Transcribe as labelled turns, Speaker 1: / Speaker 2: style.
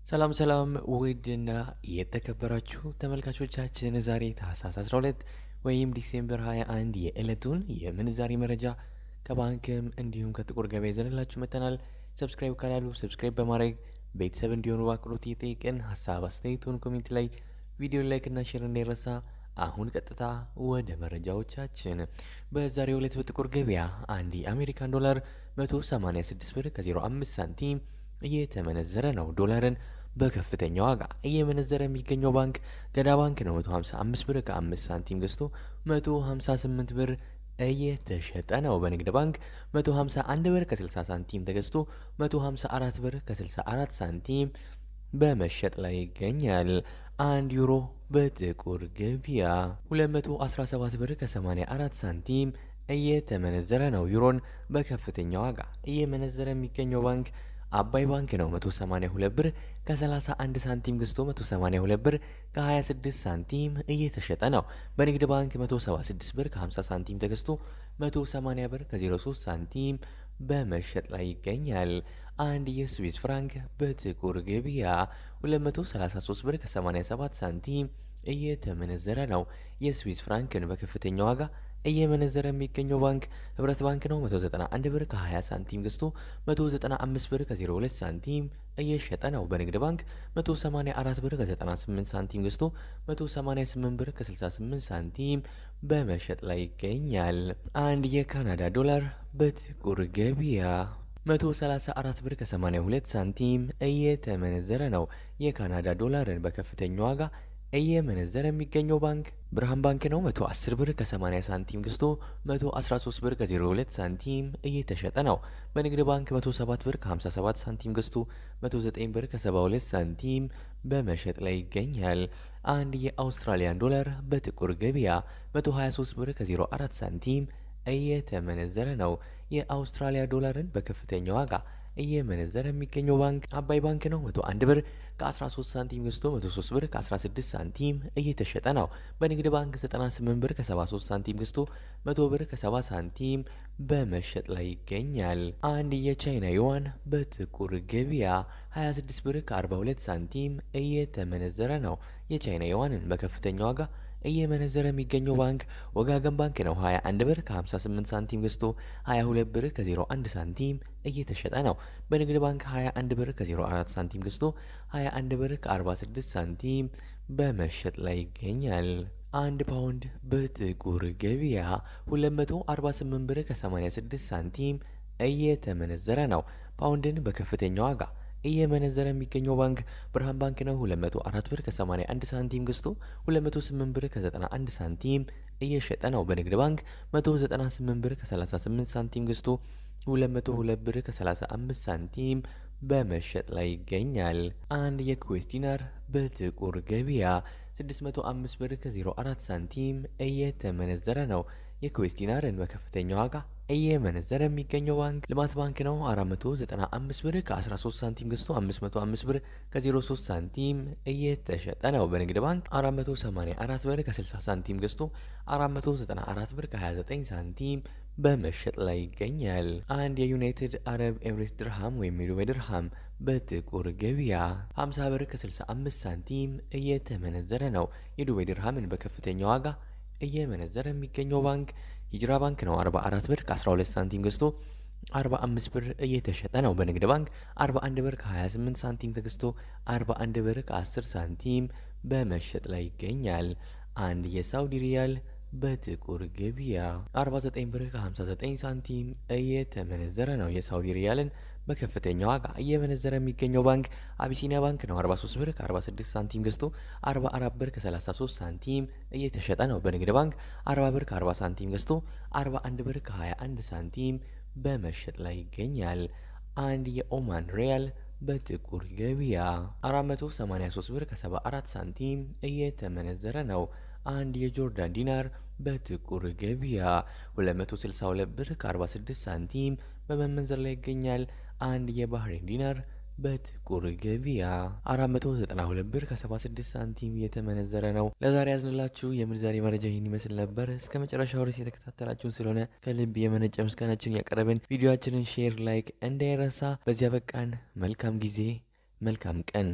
Speaker 1: ሰላም ሰላም ውድና የተከበራችሁ ተመልካቾቻችን ዛሬ ታህሳስ 12 ወይም ዲሴምበር 21 የዕለቱን የምንዛሬ መረጃ ከባንክም እንዲሁም ከጥቁር ገበያ ይዘንላችሁ መጥተናል። ሰብስክራይብ ካላሉ ሰብስክራይብ በማድረግ ቤተሰብ እንዲሆኑ በአክብሮት እየጠየቅን ሀሳብ አስተያየቱን ኮሜንት ላይ ቪዲዮ ላይክ እና ሼር እንዳይረሳ። አሁን ቀጥታ ወደ መረጃዎቻችን። በዛሬው ዕለት በጥቁር ገበያ አንድ የአሜሪካን ዶላር 186 ብር ከ05 ሳንቲም እየተመነዘረ ነው። ዶላርን በከፍተኛ ዋጋ እየመነዘረ የሚገኘው ባንክ ገዳ ባንክ ነው። 155 ብር ከ5 ሳንቲም ገዝቶ 158 ብር እየተሸጠ ነው። በንግድ ባንክ 151 ብር ከ60 ሳንቲም ተገዝቶ 154 ብር ከ64 ሳንቲም በመሸጥ ላይ ይገኛል። አንድ ዩሮ በጥቁር ገበያ 217 ብር ከ84 ሳንቲም እየተመነዘረ ነው። ዩሮን በከፍተኛ ዋጋ እየመነዘረ የሚገኘው ባንክ አባይ ባንክ ነው። 182 ብር ከ31 ሳንቲም ገዝቶ 182 ብር ከ26 ሳንቲም እየተሸጠ ነው። በንግድ ባንክ 176 ብር ከ50 ሳንቲም ተገዝቶ 180 ብር ከ03 ሳንቲም በመሸጥ ላይ ይገኛል። አንድ የስዊስ ፍራንክ በጥቁር ገበያ 233 ብር ከ87 ሳንቲም እየተመነዘረ ነው። የስዊስ ፍራንክን በከፍተኛ ዋጋ እየመነዘረ የሚገኘው ባንክ ህብረት ባንክ ነው። 191 ብር ከ20 ሳንቲም ገዝቶ 195 ብር ከ02 ሳንቲም እየሸጠ ነው። በንግድ ባንክ 184 ብር ከ98 ሳንቲም ገዝቶ 188 ብር ከ68 ሳንቲም በመሸጥ ላይ ይገኛል። አንድ የካናዳ ዶላር በጥቁር ገበያ 134 ብር ከ82 ሳንቲም እየተመነዘረ ነው። የካናዳ ዶላርን በከፍተኛ ዋጋ እየመነዘረ የሚገኘው ባንክ ብርሃን ባንክ ነው። 110 ብር ከ80 ሳንቲም ገዝቶ 113 ብር ከ02 ሳንቲም እየተሸጠ ነው። በንግድ ባንክ 107 ብር ከ57 ሳንቲም ገዝቶ 109 ብር ከ72 ሳንቲም በመሸጥ ላይ ይገኛል። አንድ የአውስትራሊያን ዶላር በጥቁር ገበያ 123 ብር ከ04 ሳንቲም እየተመነዘረ ነው። የአውስትራሊያ ዶላርን በከፍተኛ ዋጋ እየመነዘረ የሚገኘው ባንክ አባይ ባንክ ነው። 101 ብር ከ13 ሳንቲም ገዝቶ 103 ብር ከ16 ሳንቲም እየተሸጠ ነው። በንግድ ባንክ 98 ብር ከ73 ሳንቲም ገዝቶ 100 ብር ከ70 ሳንቲም በመሸጥ ላይ ይገኛል። አንድ የቻይና ዩዋን በጥቁር ገበያ 26 ብር ከ42 ሳንቲም እየተመነዘረ ነው። የቻይና ዩዋንን በከፍተኛ ዋጋ እየመነዘረ የሚገኘው ባንክ ወጋገን ባንክ ነው። 21 ብር ከ58 ሳንቲም ገዝቶ 22 ብር ከ01 ሳንቲም እየተሸጠ ነው። በንግድ ባንክ 21 ብር ከ04 ሳንቲም ገዝቶ 21 ብር ከ46 ሳንቲም በመሸጥ ላይ ይገኛል። አንድ ፓውንድ በጥቁር ገበያ 248 ብር ከ86 ሳንቲም እየተመነዘረ ነው። ፓውንድን በከፍተኛ ዋጋ እየመነዘረ የሚገኘው ባንክ ብርሃን ባንክ ነው። 204 ብር ከ81 ሳንቲም ገዝቶ 208 ብር ከ91 ሳንቲም እየሸጠ ነው። በንግድ ባንክ 198 ብር ከ38 ሳንቲም ገዝቶ 202 ብር ከ35 ሳንቲም በመሸጥ ላይ ይገኛል። አንድ የኩዌት ዲናር በጥቁር ገበያ 605 ብር ከ04 ሳንቲም እየተመነዘረ ነው። የኩዌት ዲናርን በከፍተኛ ዋጋ እየመነዘረ የሚገኘው ባንክ ልማት ባንክ ነው። 495 ብር ከ13 ሳንቲም ገዝቶ 505 ብር ከ03 ሳንቲም እየተሸጠ ነው። በንግድ ባንክ 484 ብር ከ60 ሳንቲም ገዝቶ 494 ብር ከ29 ሳንቲም በመሸጥ ላይ ይገኛል። አንድ የዩናይትድ አረብ ኤምሬት ድርሃም ወይም የዱባይ ድርሃም በጥቁር ገበያ 50 ብር ከ65 ሳንቲም እየተመነዘረ ነው። የዱባይ ድርሃምን በከፍተኛ ዋጋ እየመነዘረ የሚገኘው ባንክ ሂጅራ ባንክ ነው። 44 ብር ከ12 ሳንቲም ገዝቶ 45 ብር እየተሸጠ ነው። በንግድ ባንክ 41 ብር ከ28 ሳንቲም ተገዝቶ 41 ብር ከ10 ሳንቲም በመሸጥ ላይ ይገኛል። አንድ የሳውዲ ሪያል በጥቁር ገበያ 49 ብር ከ59 ሳንቲም እየተመነዘረ ነው። የሳውዲ ሪያልን በከፍተኛ ዋጋ እየመነዘረ የሚገኘው ባንክ አቢሲኒያ ባንክ ነው። 43 ብር ከ46 ሳንቲም ገዝቶ 44 ብር ከ33 ሳንቲም እየተሸጠ ነው። በንግድ ባንክ 40 ብር ከ40 ሳንቲም ገዝቶ 41 ብር ከ21 ሳንቲም በመሸጥ ላይ ይገኛል። አንድ የኦማን ሪያል በጥቁር ገበያ 483 ብር ከ74 ሳንቲም እየተመነዘረ ነው። አንድ የጆርዳን ዲናር በጥቁር ገበያ 262 ብር ከ46 ሳንቲም በመመንዘር ላይ ይገኛል። አንድ የባህሬን ዲናር በጥቁር ገበያ 492 ብር ከ76 ሳንቲም እየተመነዘረ ነው። ለዛሬ ያዝንላችሁ የምንዛሬ መረጃ ይህን ይመስል ነበር። እስከ መጨረሻው ድረስ የተከታተላችሁን ስለሆነ ከልብ የመነጨ ምስጋናችን ያቀረብን። ቪዲዮአችንን ሼር፣ ላይክ እንዳይረሳ። በዚያ በቃን። መልካም ጊዜ፣ መልካም ቀን።